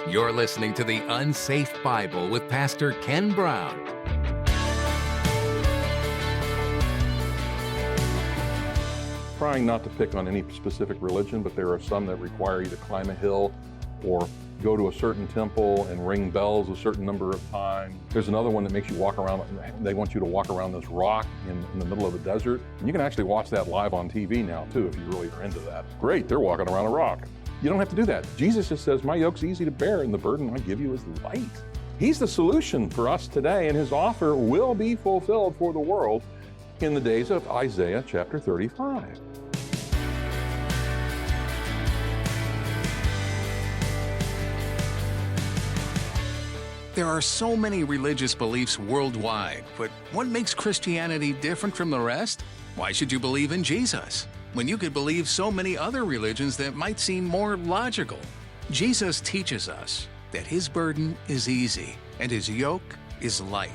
You're listening to the UnSafe Bible with Pastor Ken Brown. Trying not to pick on any specific religion, but there are some that require you to climb a hill or go to a certain temple and ring bells a certain number of times. There's another one that makes you walk around, they want you to walk around this rock in the middle of the desert. And you can actually watch that live on TV now too, if you really are into that. Great, they're walking around a rock. You don't have to do that. Jesus just says, my yoke's easy to bear and the burden I give you is light. He's the solution for us today, and his offer will be fulfilled for the world in the days of Isaiah chapter 35. There are so many religious beliefs worldwide, but what makes Christianity different from the rest? Why should you believe in Jesus when you could believe so many other religions that might seem more logical? Jesus teaches us that his burden is easy and his yoke is light.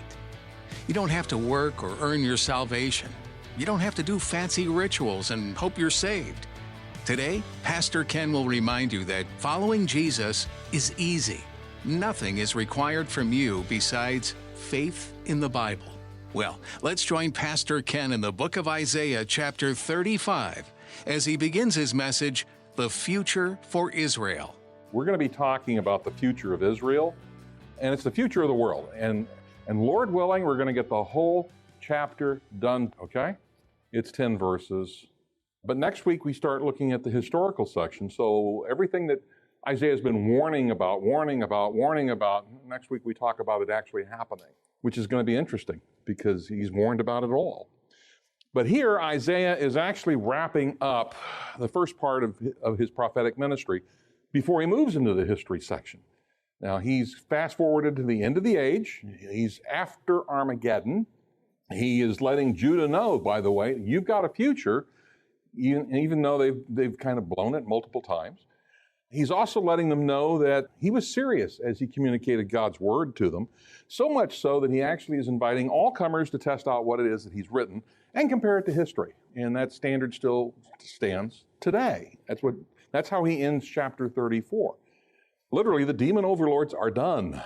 You don't have to work or earn your salvation. You don't have to do fancy rituals and hope you're saved. Today, Pastor Ken will remind you that following Jesus is easy. Nothing is required from you besides faith in the Bible. Well, let's join Pastor Ken in the book of Isaiah chapter 35 as he begins his message, The Future for Israel. We're going to be talking about the future of Israel, and it's the future of the world. And Lord willing, we're going to get the whole chapter done, okay? It's 10 verses. But next week we start looking at the historical section. So everything that Isaiah's been warning about, next week we talk about it actually happening, which is going to be interesting because he's warned about it all. But here Isaiah is actually wrapping up the first part of his prophetic ministry before he moves into the history section. Now he's fast forwarded to the end of the age. He's after Armageddon. He is letting Judah know, by the way, you've got a future, even though they've kind of blown it multiple times. He's also letting them know that he was serious as he communicated God's word to them, so much so that he actually is inviting all comers to test out what it is that he's written and compare it to history. And that standard still stands today. That's how he ends chapter 34. Literally, the demon overlords are done.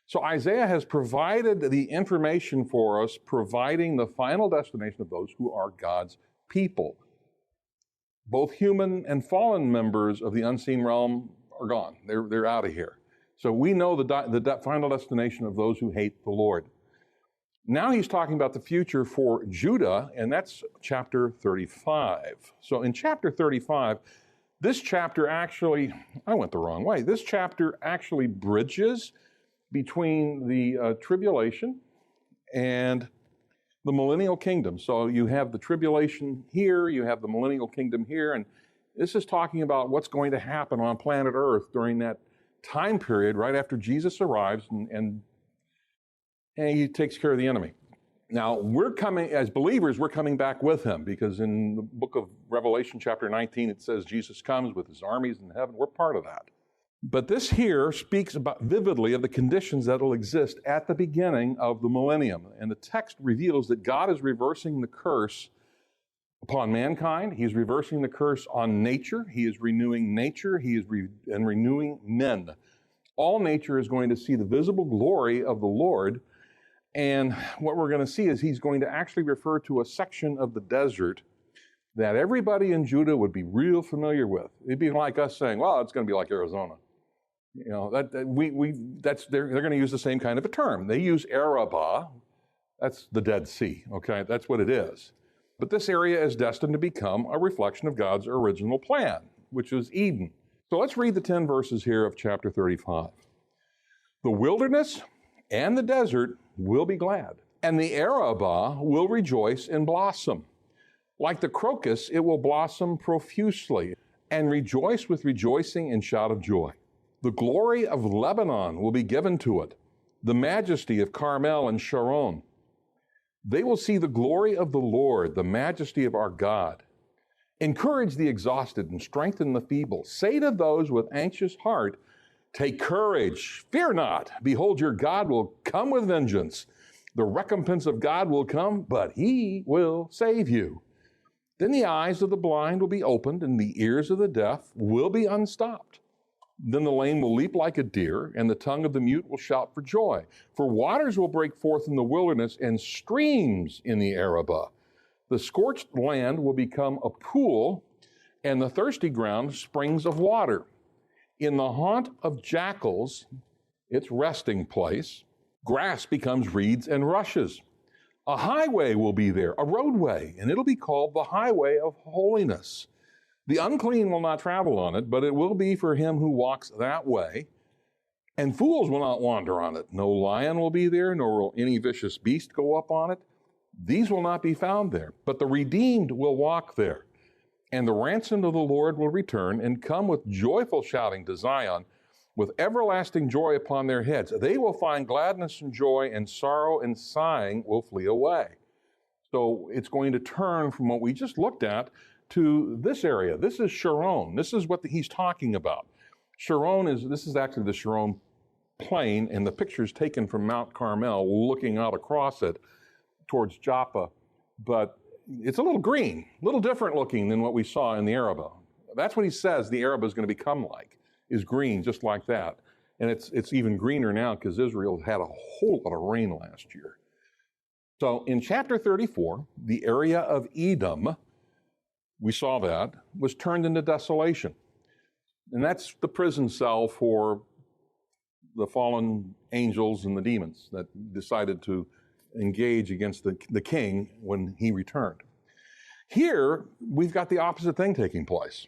So Isaiah has provided the information for us, providing the final destination of those who are God's people. Both human and fallen members of the unseen realm are gone. They're out of here. So we know the final destination of those who hate the Lord. Now he's talking about the future for Judah, and that's chapter 35. So in chapter 35, this chapter actually, I went the wrong way. This chapter actually bridges between the tribulation and the millennial kingdom. So you have the tribulation here, you have the millennial kingdom here, and this is talking about what's going to happen on planet Earth during that time period right after Jesus arrives and he takes care of the enemy. Now, as believers, we're coming back with him because in the book of Revelation chapter 19, it says Jesus comes with his armies in heaven. We're part of that. But this here speaks about vividly of the conditions that will exist at the beginning of the millennium. And the text reveals that God is reversing the curse upon mankind. He's reversing the curse on nature. He is renewing nature. He is renewing men. All nature is going to see the visible glory of the Lord. And what we're going to see is he's going to actually refer to a section of the desert that everybody in Judah would be real familiar with. It'd be like us saying, well, it's going to be like Arizona. You know, they're going to use the same kind of a term. They use Arabah. That's the Dead Sea, okay? That's what it is. But this area is destined to become a reflection of God's original plan, which was Eden. So let's read the 10 verses here of chapter 35. The wilderness and the desert will be glad, and the Arabah will rejoice and blossom. Like the crocus, it will blossom profusely and rejoice with rejoicing and shout of joy. The glory of Lebanon will be given to it, the majesty of Carmel and Sharon. They will see the glory of the Lord, the majesty of our God. Encourage the exhausted and strengthen the feeble. Say to those with anxious heart, take courage, fear not. Behold, your God will come with vengeance. The recompense of God will come, but he will save you. Then the eyes of the blind will be opened and the ears of the deaf will be unstopped. Then the lame will leap like a deer, and the tongue of the mute will shout for joy. For waters will break forth in the wilderness, and streams in the Arabah. The scorched land will become a pool, and the thirsty ground springs of water. In the haunt of jackals, its resting place, grass becomes reeds and rushes. A highway will be there, a roadway, and it'll be called the highway of holiness. The unclean will not travel on it, but it will be for him who walks that way. And fools will not wander on it. No lion will be there, nor will any vicious beast go up on it. These will not be found there, but the redeemed will walk there. And the ransomed of the Lord will return and come with joyful shouting to Zion, with everlasting joy upon their heads. They will find gladness and joy, and sorrow and sighing will flee away. So it's going to turn from what we just looked at to this area. This is Sharon. This is what he's talking about. This is actually the Sharon plain, and the picture is taken from Mount Carmel, looking out across it towards Joppa. But it's a little green, a little different looking than what we saw in the Arabah. That's what he says the Arabah is going to become like, is green, just like that. And it's even greener now because Israel had a whole lot of rain last year. So in chapter 34, the area of Edom, we saw that, was turned into desolation. And that's the prison cell for the fallen angels and the demons that decided to engage against the king when he returned. Here, we've got the opposite thing taking place.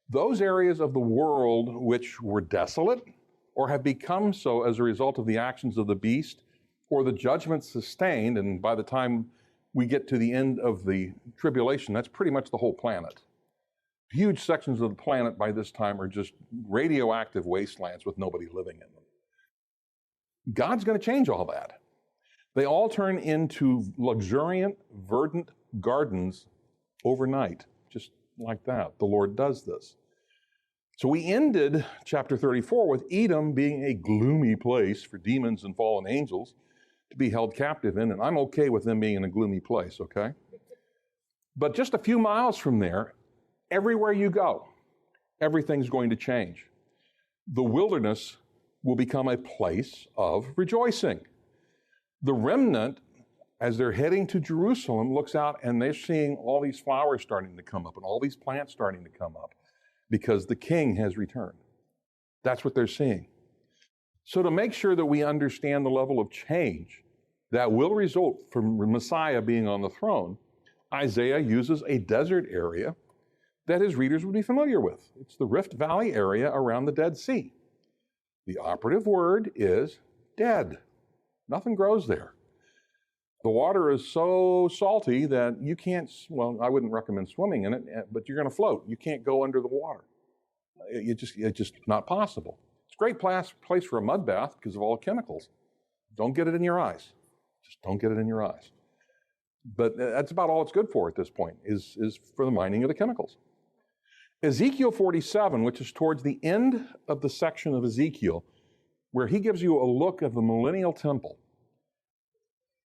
Those areas of the world which were desolate or have become so as a result of the actions of the beast or the judgment sustained, and by the time we get to the end of the tribulation, that's pretty much the whole planet. Huge sections of the planet by this time are just radioactive wastelands with nobody living in them. God's going to change all that. They all turn into luxuriant, verdant gardens overnight, just like that. The Lord does this. So we ended chapter 34 with Edom being a gloomy place for demons and fallen angels to be held captive in, and I'm okay with them being in a gloomy place, okay? But just a few miles from there, everywhere you go, everything's going to change. The wilderness will become a place of rejoicing. The remnant, as they're heading to Jerusalem, looks out and they're seeing all these flowers starting to come up and all these plants starting to come up because the king has returned. That's what they're seeing. So to make sure that we understand the level of change that will result from Messiah being on the throne, Isaiah uses a desert area that his readers would be familiar with. It's the Rift Valley area around the Dead Sea. The operative word is dead. Nothing grows there. The water is so salty that you can't, well, I wouldn't recommend swimming in it, but you're going to float. You can't go under the water. It's just not possible. It's a great place for a mud bath because of all the chemicals. Don't get it in your eyes. Just don't get it in your eyes. But that's about all it's good for at this point, is for the mining of the chemicals. Ezekiel 47, which is towards the end of the section of Ezekiel, where he gives you a look of the millennial temple,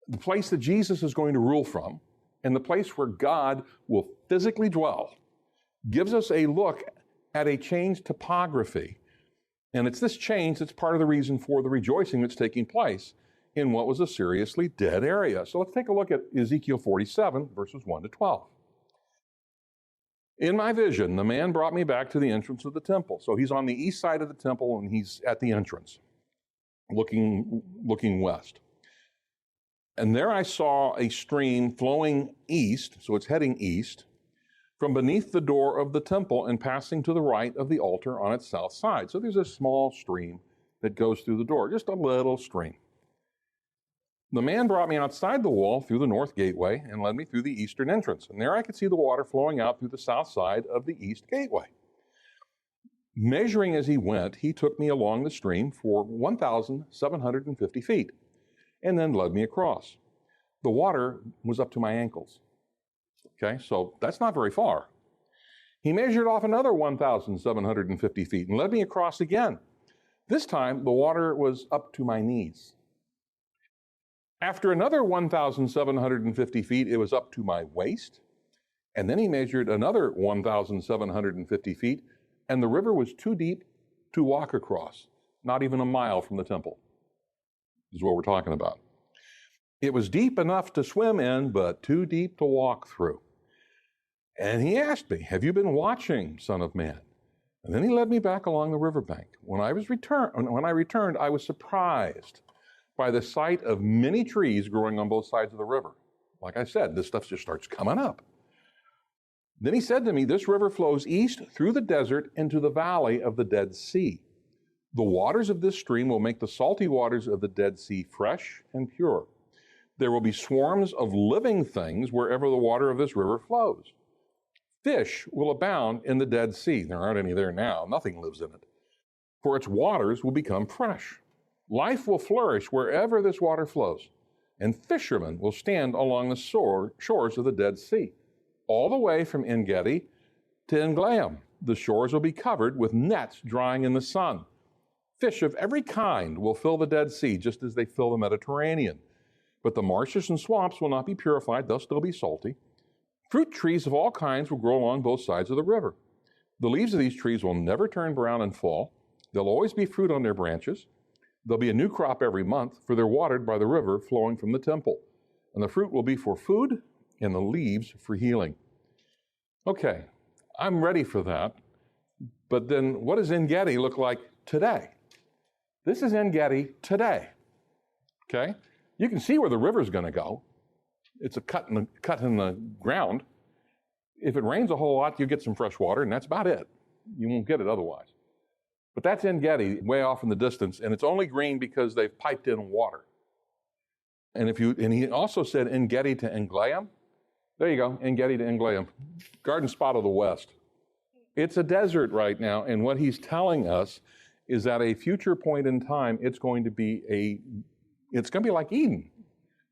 the place that Jesus is going to rule from, and the place where God will physically dwell, gives us a look at a changed topography. And it's this change that's part of the reason for the rejoicing that's taking place in what was a seriously dead area. So let's take a look at Ezekiel 47, verses 1 to 12. In my vision, the man brought me back to the entrance of the temple. So he's on the east side of the temple and he's at the entrance, looking west. And there I saw a stream flowing east, so it's heading east, from beneath the door of the temple and passing to the right of the altar on its south side. So there's a small stream that goes through the door, just a little stream. The man brought me outside the wall through the north gateway and led me through the eastern entrance. And there I could see the water flowing out through the south side of the east gateway. Measuring as he went, he took me along the stream for 1,750 feet and then led me across. The water was up to my ankles. Okay, so that's not very far. He measured off another 1,750 feet and led me across again. This time, the water was up to my knees. After another 1,750 feet, it was up to my waist. And then he measured another 1,750 feet, and the river was too deep to walk across, not even a mile from the temple, is what we're talking about. It was deep enough to swim in, but too deep to walk through. And he asked me, have you been watching, Son of Man? And then he led me back along the riverbank. When I returned, I was surprised by the sight of many trees growing on both sides of the river. Like I said, this stuff just starts coming up. Then he said to me, this river flows east through the desert into the valley of the Dead Sea. The waters of this stream will make the salty waters of the Dead Sea fresh and pure. There will be swarms of living things wherever the water of this river flows. Fish will abound in the Dead Sea. There aren't any there now. Nothing lives in it. For its waters will become fresh. Life will flourish wherever this water flows. And fishermen will stand along the shores of the Dead Sea, all the way from En-Gedi to En-Eglaim. The shores will be covered with nets drying in the sun. Fish of every kind will fill the Dead Sea, just as they fill the Mediterranean. But the marshes and swamps will not be purified. They'll still be salty. Fruit trees of all kinds will grow along both sides of the river. The leaves of these trees will never turn brown and fall. There'll always be fruit on their branches. There'll be a new crop every month, for they're watered by the river flowing from the temple. And the fruit will be for food, and the leaves for healing. Okay, I'm ready for that. But then what does En-Gedi look like today? This is En-Gedi today. Okay? You can see where the river's going to go. It's a cut in the ground. If it rains a whole lot, you get some fresh water, and that's about it. You won't get it otherwise. But that's En-Gedi, way off in the distance, and it's only green because they've piped in water. And he also said En-Gedi to En-Eglaim. There you go, En-Gedi to En-Eglaim. Garden spot of the West. It's a desert right now, and what he's telling us is at a future point in time, it's going to be like Eden,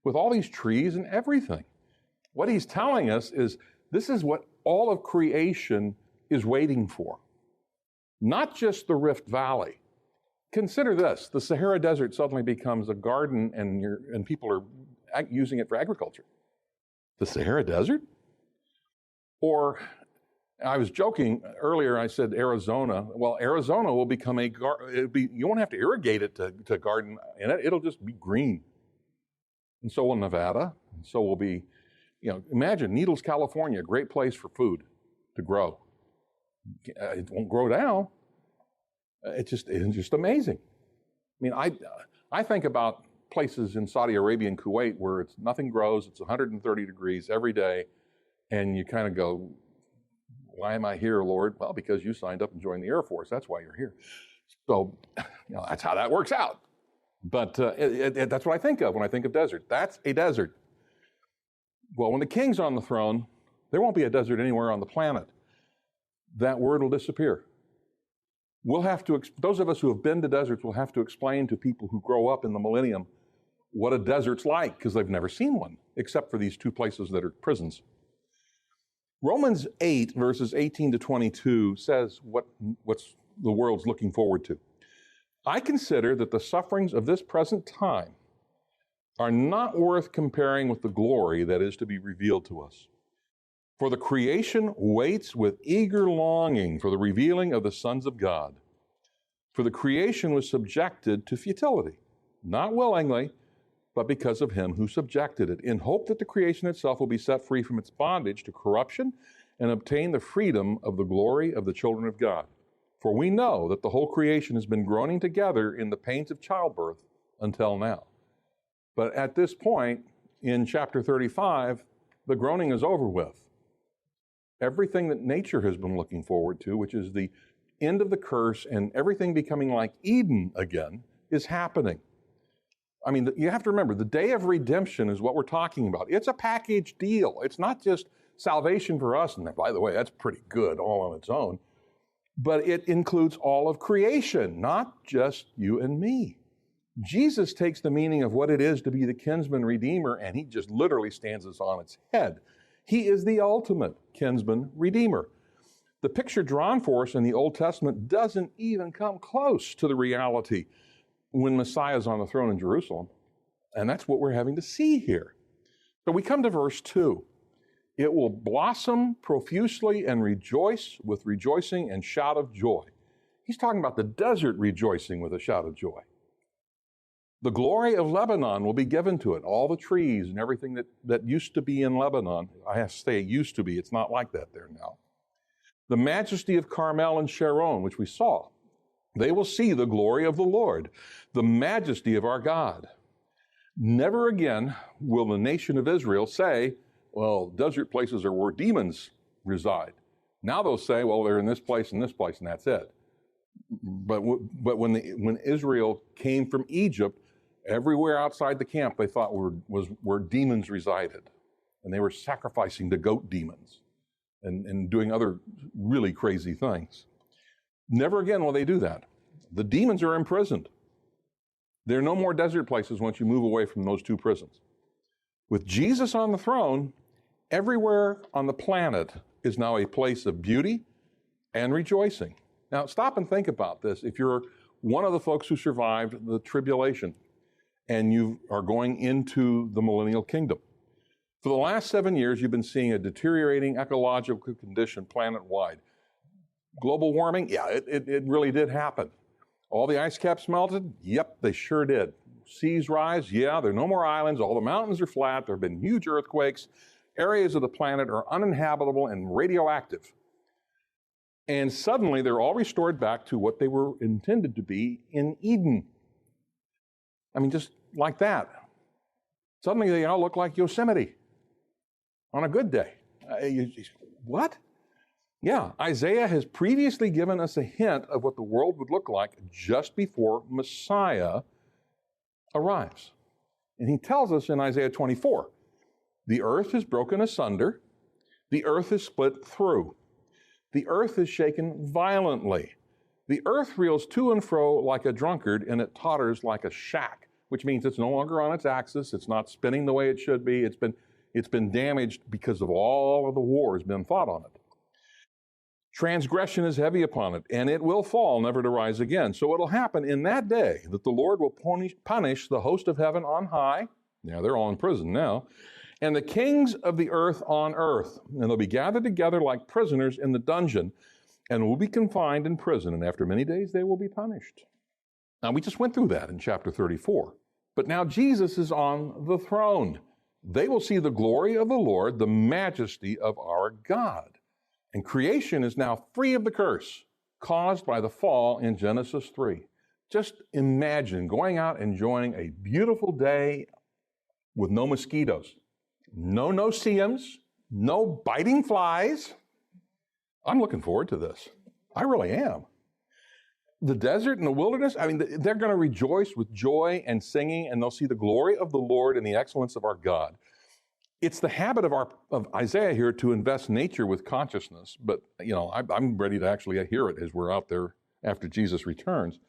with all these trees and everything. What he's telling us is this is what all of creation is waiting for. Not just the Rift Valley. Consider this, the Sahara Desert suddenly becomes a garden and people are using it for agriculture. The Sahara Desert? Or, I was joking earlier, I said Arizona. Well, Arizona will become you won't have to irrigate it to garden in it. It'll just be green. And so will Nevada. And so will be, imagine Needles, California, a great place for food to grow. It won't grow now. It's just amazing. I mean, I think about places in Saudi Arabia and Kuwait where nothing grows, it's 130 degrees every day, and you kind of go, why am I here, Lord? Well, because you signed up and joined the Air Force. That's why you're here. So, that's how that works out. But that's what I think of when I think of desert. That's a desert. Well, when the king's on the throne, there won't be a desert anywhere on the planet. That word will disappear. Those of us who have been to deserts will have to explain to people who grow up in the millennium what a desert's like, because they've never seen one, except for these two places that are prisons. Romans 8, verses 18 to 22 says what's the world's looking forward to. I consider that the sufferings of this present time are not worth comparing with the glory that is to be revealed to us. For the creation waits with eager longing for the revealing of the sons of God. For the creation was subjected to futility, not willingly, but because of him who subjected it, in hope that the creation itself will be set free from its bondage to corruption and obtain the freedom of the glory of the children of God. For we know that the whole creation has been groaning together in the pains of childbirth until now. But at this point, in chapter 35, the groaning is over with. Everything that nature has been looking forward to, which is the end of the curse and everything becoming like Eden again, is happening. I mean, you have to remember, the day of redemption is what we're talking about. It's a package deal. It's not just salvation for us, and by the way, that's pretty good all on its own, but it includes all of creation, not just you and me. Jesus takes the meaning of what it is to be the kinsman redeemer, and he just literally stands us on its head. He is the ultimate kinsman redeemer. The picture drawn for us in the Old Testament doesn't even come close to the reality when Messiah is on the throne in Jerusalem. And that's what we're having to see here. So we come to verse 2. It will blossom profusely and rejoice with rejoicing and shout of joy. He's talking about the desert rejoicing with a shout of joy. The glory of Lebanon will be given to it, all the trees and everything that used to be in Lebanon. I have to say it used to be. It's not like that there now. The majesty of Carmel and Sharon, which we saw. They will see the glory of the Lord, the majesty of our God. Never again will the nation of Israel say, well, desert places are where demons reside. Now they'll say, well, they're in this place and that's it. But when Israel came from Egypt, everywhere outside the camp they thought was where demons resided. And they were sacrificing to goat demons and doing other really crazy things. Never again will they do that. The demons are imprisoned. There are no more desert places once you move away from those two prisons. With Jesus on the throne, everywhere on the planet is now a place of beauty and rejoicing. Now, stop and think about this. If you're one of the folks who survived the tribulation and you are going into the millennial kingdom, for the last 7 years, you've been seeing a deteriorating ecological condition planet-wide. Global warming, yeah, it really did happen. All the ice caps melted? Yep, they sure did. Seas rise? Yeah, there are no more islands. All the mountains are flat. There have been huge earthquakes. Areas of the planet are uninhabitable and radioactive. And suddenly, they're all restored back to what they were intended to be in Eden. I mean, just like that. Suddenly, they all look like Yosemite on a good day. What? Yeah, Isaiah has previously given us a hint of what the world would look like just before Messiah arrives. And he tells us in Isaiah 24, the earth is broken asunder, the earth is split through, the earth is shaken violently, the earth reels to and fro like a drunkard, and it totters like a shack, which means it's no longer on its axis, it's not spinning the way it should be, it's been damaged because of all of the wars been fought on it. Transgression is heavy upon it, and it will fall, never to rise again. So it'll happen in that day that the Lord will punish the host of heaven on high. Now they're all in prison now. And the kings of the earth on earth. And they'll be gathered together like prisoners in the dungeon, and will be confined in prison. And after many days, they will be punished. Now, we just went through that in chapter 34. But now Jesus is on the throne. They will see the glory of the Lord, the majesty of our God. And creation is now free of the curse caused by the fall in Genesis 3. Just imagine going out enjoying a beautiful day with no mosquitoes, no no-see-ums, no biting flies. I'm looking forward to this. I really am. The desert and the wilderness, I mean, they're going to rejoice with joy and singing, and they'll see the glory of the Lord and the excellence of our God. It's the habit of Isaiah here to invest nature with consciousness, but I'm ready to actually hear it as we're out there after Jesus returns.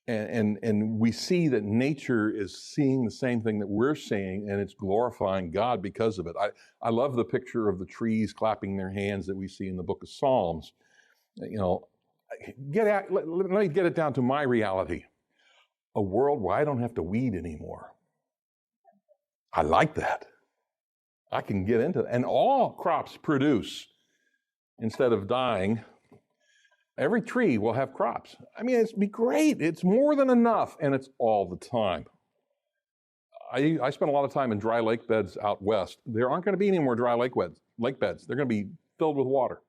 And we see that nature is seeing the same thing that we're seeing, and it's glorifying God because of it. I love the picture of the trees clapping their hands that we see in the book of Psalms. Let me get it down to my reality. A world where I don't have to weed anymore. I like that. I can get into it. And all crops produce instead of dying. Every tree will have crops. I mean, it'd be great. It's more than enough, and it's all the time. I spent a lot of time in dry lake beds out west. There aren't going to be any more dry lake beds. They're going to be filled with water.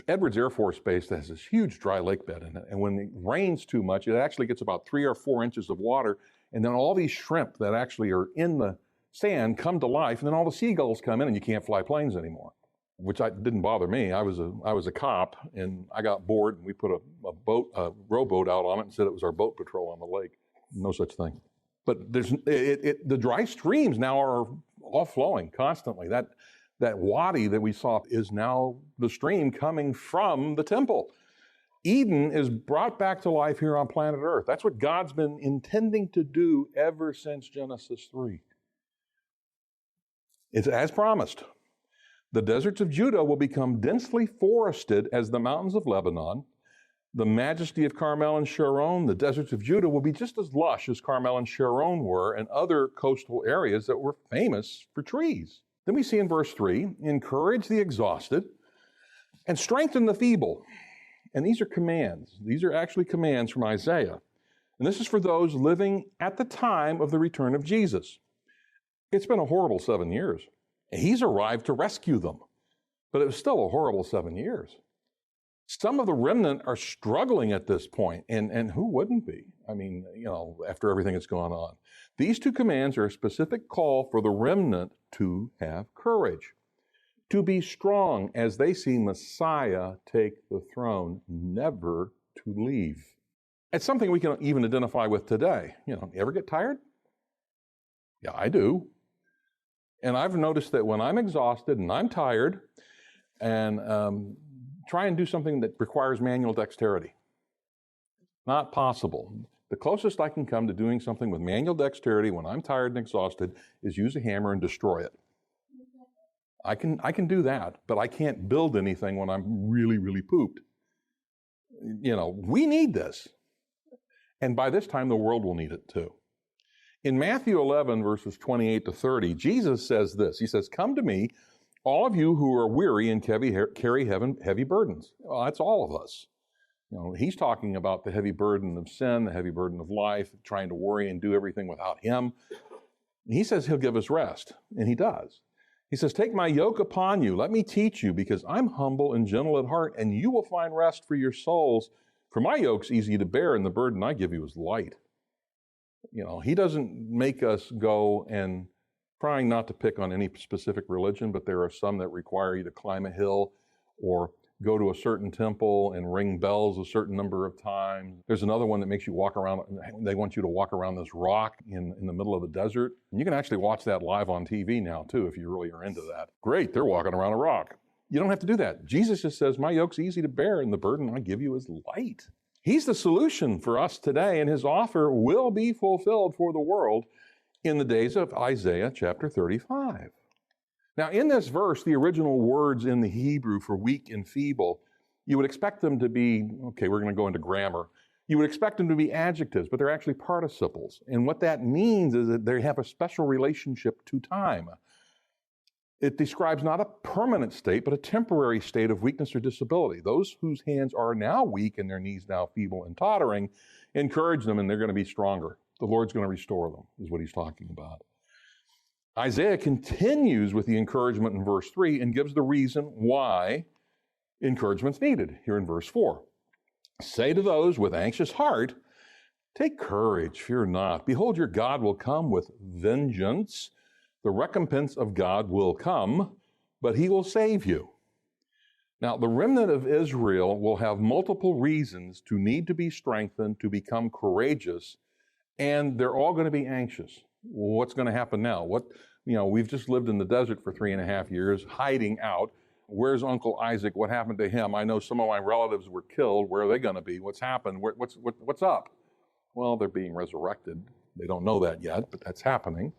Edwards Air Force Base has this huge dry lake bed in it, and when it rains too much, it actually gets about 3 or 4 inches of water, and then all these shrimp that actually are in the sand come to life, and then all the seagulls come in, and you can't fly planes anymore, which didn't bother me. I was a cop, and I got bored, and we put a rowboat out on it and said it was our boat patrol on the lake. No such thing. But the dry streams now are all flowing constantly. That wadi that we saw is now the stream coming from the temple. Eden is brought back to life here on planet Earth. That's what God's been intending to do ever since Genesis 3. It's as promised. The deserts of Judah will become densely forested as the mountains of Lebanon. The majesty of Carmel and Sharon, the deserts of Judah, will be just as lush as Carmel and Sharon were, and other coastal areas that were famous for trees. Then we see in verse 3, encourage the exhausted and strengthen the feeble. And these are commands. These are actually commands from Isaiah. And this is for those living at the time of the return of Jesus. It's been a horrible 7 years. He's arrived to rescue them. But it was still a horrible 7 years. Some of the remnant are struggling at this point, and who wouldn't be? I mean, after everything that's gone on. These two commands are a specific call for the remnant to have courage, to be strong as they see Messiah take the throne, never to leave. It's something we can even identify with today. You ever get tired? Yeah, I do. And I've noticed that when I'm exhausted and I'm tired and try and do something that requires manual dexterity, not possible. The closest I can come to doing something with manual dexterity when I'm tired and exhausted is use a hammer and destroy it. I can do that, but I can't build anything when I'm really, really pooped. We need this. And by this time, the world will need it too. In Matthew 11, verses 28 to 30, Jesus says this. He says, "Come to me, all of you who are weary and carry heavy burdens." Well, that's all of us. He's talking about the heavy burden of sin, the heavy burden of life, trying to worry and do everything without Him. He says He'll give us rest, and He does. He says, "Take my yoke upon you. Let me teach you, because I'm humble and gentle at heart, and you will find rest for your souls. For my yoke's easy to bear, and the burden I give you is light." He doesn't make us go and trying not to pick on any specific religion, but there are some that require you to climb a hill or go to a certain temple and ring bells a certain number of times. There's another one that makes you walk around. They want you to walk around this rock in the middle of the desert. And you can actually watch that live on TV now, too, if you really are into that. Great, they're walking around a rock. You don't have to do that. Jesus just says, "My yoke's easy to bear, and the burden I give you is light." He's the solution for us today, and His offer will be fulfilled for the world in the days of Isaiah chapter 35. Now, in this verse, the original words in the Hebrew for weak and feeble, you would expect them to be, okay, we're going to go into grammar. You would expect them to be adjectives, but they're actually participles. And what that means is that they have a special relationship to time. It describes not a permanent state, but a temporary state of weakness or disability. Those whose hands are now weak and their knees now feeble and tottering, encourage them and they're going to be stronger. The Lord's going to restore them, is what He's talking about. Isaiah continues with the encouragement in verse 3 and gives the reason why encouragement's needed here in verse 4. "Say to those with anxious heart, take courage, fear not. Behold, your God will come with vengeance. The recompense of God will come, but He will save you." Now, the remnant of Israel will have multiple reasons to need to be strengthened, to become courageous, and they're all going to be anxious. What's going to happen now? We've just lived in the desert for 3.5 years, hiding out. Where's Uncle Isaac? What happened to him? I know some of my relatives were killed. Where are they going to be? What's happened? What's up? Well, they're being resurrected. They don't know that yet, but that's happening.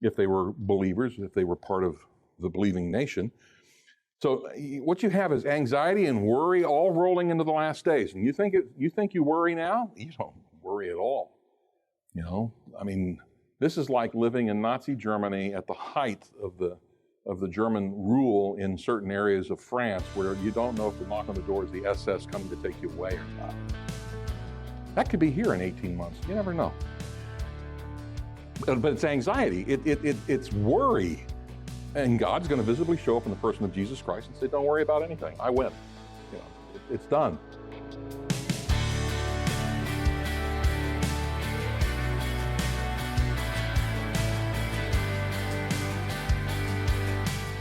If they were believers, if they were part of the believing nation. So what you have is anxiety and worry all rolling into the last days. And you think you worry now? You don't worry at all. This is like living in Nazi Germany at the height of the German rule in certain areas of France, where you don't know if the knock on the door is the SS coming to take you away or not. That could be here in 18 months. You never know. But it's anxiety. It's worry. And God's going to visibly show up in the person of Jesus Christ and say, "Don't worry about anything. I win. It's done."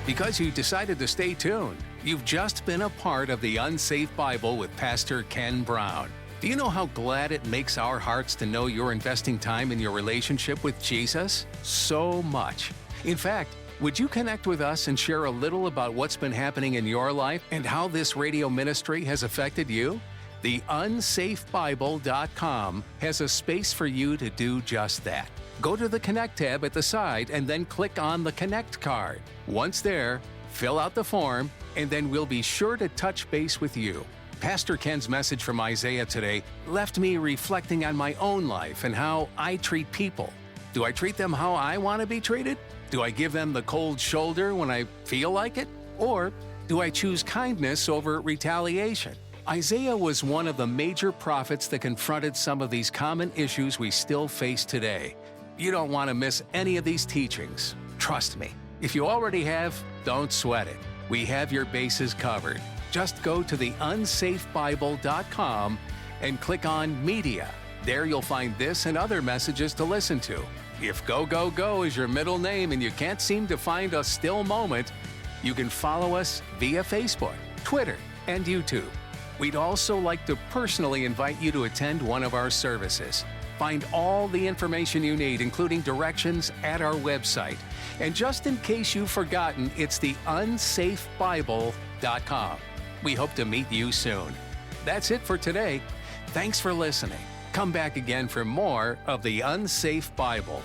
Because you decided to stay tuned, you've just been a part of the UnSafe Bible with Pastor Ken Brown. Do you know how glad it makes our hearts to know you're investing time in your relationship with Jesus? So much. In fact, would you connect with us and share a little about what's been happening in your life and how this radio ministry has affected you? The unsafebible.com has a space for you to do just that. Go to the Connect tab at the side and then click on the Connect card. Once there, fill out the form, and then we'll be sure to touch base with you. Pastor Ken's message from Isaiah today left me reflecting on my own life and how I treat people. Do I treat them how I want to be treated? Do I give them the cold shoulder when I feel like it? Or do I choose kindness over retaliation? Isaiah was one of the major prophets that confronted some of these common issues we still face today. You don't want to miss any of these teachings. Trust me. If you already have, don't sweat it. We have your bases covered. Just go to the unsafebible.com and click on Media. There you'll find this and other messages to listen to. If Go Go Go is your middle name and you can't seem to find a still moment, you can follow us via Facebook, Twitter, and YouTube. We'd also like to personally invite you to attend one of our services. Find all the information you need, including directions, at our website. And just in case you've forgotten, it's the unsafebible.com. We hope to meet you soon. That's it for today. Thanks for listening. Come back again for more of the Unsafe Bible.